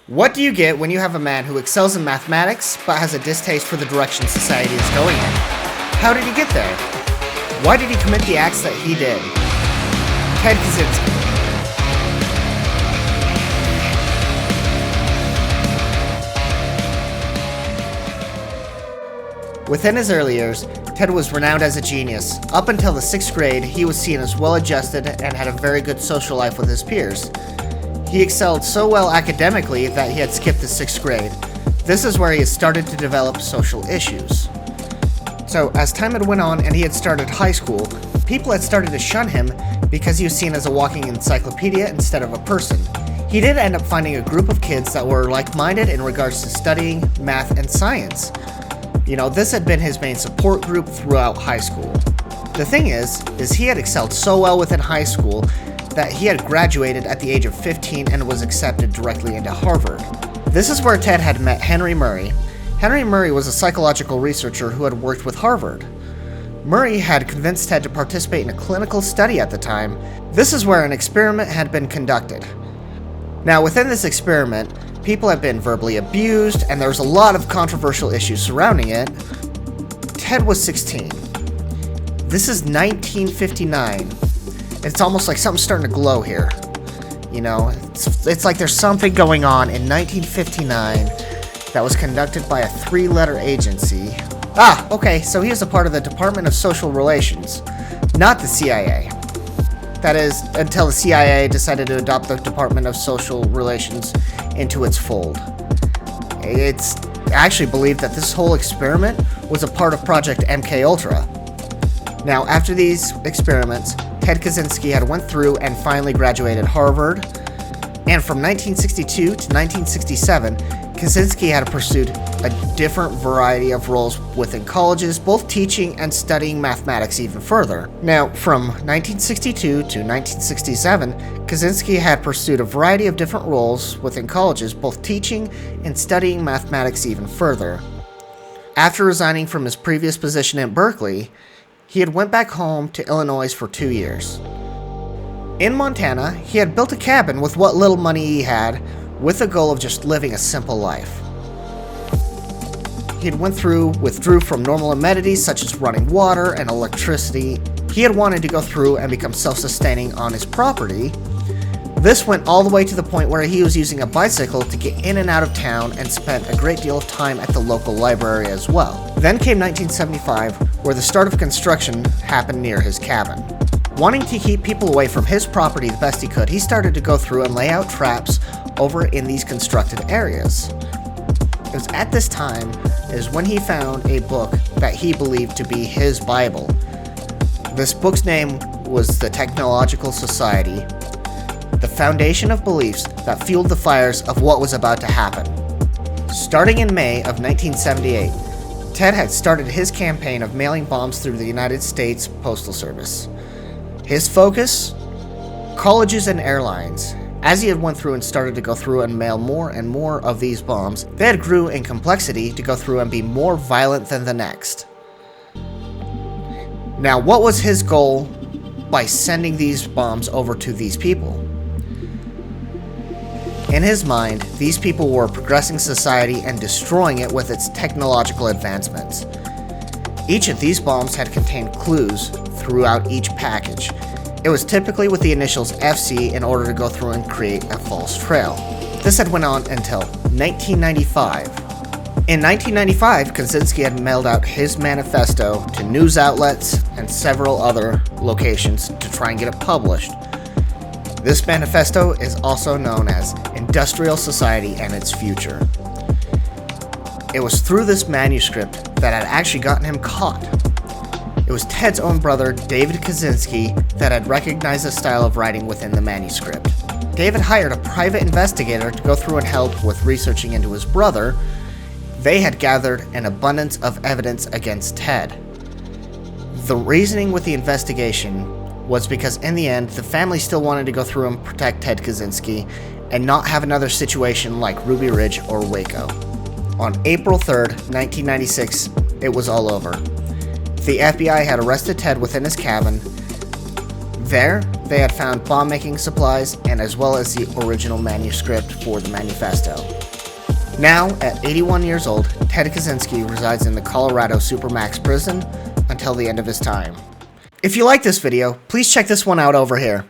What do you get when you have a man who excels in mathematics but has a distaste for the direction society is going in? How did he get there? Why did he commit the acts that he did? Ted Kaczynski. Within his early years, Ted was renowned as a genius. Up until the 6th grade, he was seen as well-adjusted and had a very good social life with his peers. He excelled so well academically that he had skipped the 6th grade. This is where he had started to develop social issues. So, as time had went on and he had started high school, people had started to shun him because he was seen as a walking encyclopedia instead of a person. He did end up finding a group of kids that were like-minded in regards to studying math and science. This had been his main support group throughout high school. The thing is he had excelled so well within high school that he had graduated at the age of 15 and was accepted directly into Harvard. This is where Ted had met Henry Murray. Henry Murray was a psychological researcher who had worked with Harvard. Murray had convinced Ted to participate in a clinical study at the time. This is where an experiment had been conducted. Now, within this experiment, people have been verbally abused, and there was a lot of controversial issues surrounding it. Ted was 16. This is 1959. It's almost like something's starting to glow here. It's like there's something going on in 1959 that was conducted by a 3-letter agency. Okay, so he is a part of the Department of Social Relations, not the CIA. That is, until the CIA decided to adopt the Department of Social Relations into its fold. It's actually believed that this whole experiment was a part of Project MKUltra. Now, after these experiments, Ted Kaczynski had went through and finally graduated Harvard, and from 1962 to 1967, Kaczynski had pursued a different variety of roles within colleges, both teaching and studying mathematics even further. Now, from 1962 to 1967, Kaczynski had pursued a variety of different roles within colleges, both teaching and studying mathematics even further. After resigning from his previous position at Berkeley, he had went back home to Illinois for 2 years. In Montana, he had built a cabin with what little money he had, with the goal of just living a simple life. He had withdrew from normal amenities such as running water and electricity. He had wanted to go through and become self-sustaining on his property. This went all the way to the point where he was using a bicycle to get in and out of town and spent a great deal of time at the local library as well. Then came 1975, where the start of construction happened near his cabin. Wanting to keep people away from his property the best he could, he started to go through and lay out traps over in these constructed areas. It was at this time is when he found a book that he believed to be his Bible. This book's name was The Technological Society, the foundation of beliefs that fueled the fires of what was about to happen. Starting in May of 1978, Ted had started his campaign of mailing bombs through the United States Postal Service. His focus? Colleges and airlines. As he had went through and started to go through and mail more and more of these bombs, they had grew in complexity to go through and be more violent than the next. Now, what was his goal by sending these bombs over to these people? In his mind, these people were progressing society and destroying it with its technological advancements. Each of these bombs had contained clues throughout each package. It was typically with the initials FC in order to go through and create a false trail. This had went on until 1995. In 1995, Kaczynski had mailed out his manifesto to news outlets and several other locations to try and get it published. This manifesto is also known as Industrial Society and Its Future. It was through this manuscript that had actually gotten him caught. It was Ted's own brother, David Kaczynski, that had recognized the style of writing within the manuscript. David hired a private investigator to go through and help with researching into his brother. They had gathered an abundance of evidence against Ted. The reasoning with the investigation was because in the end, the family still wanted to go through and protect Ted Kaczynski and not have another situation like Ruby Ridge or Waco. On April 3rd, 1996, it was all over. The FBI had arrested Ted within his cabin. There, they had found bomb-making supplies and as well as the original manuscript for the manifesto. Now, at 81 years old, Ted Kaczynski resides in the Colorado Supermax prison until the end of his time. If you like this video, please check this one out over here.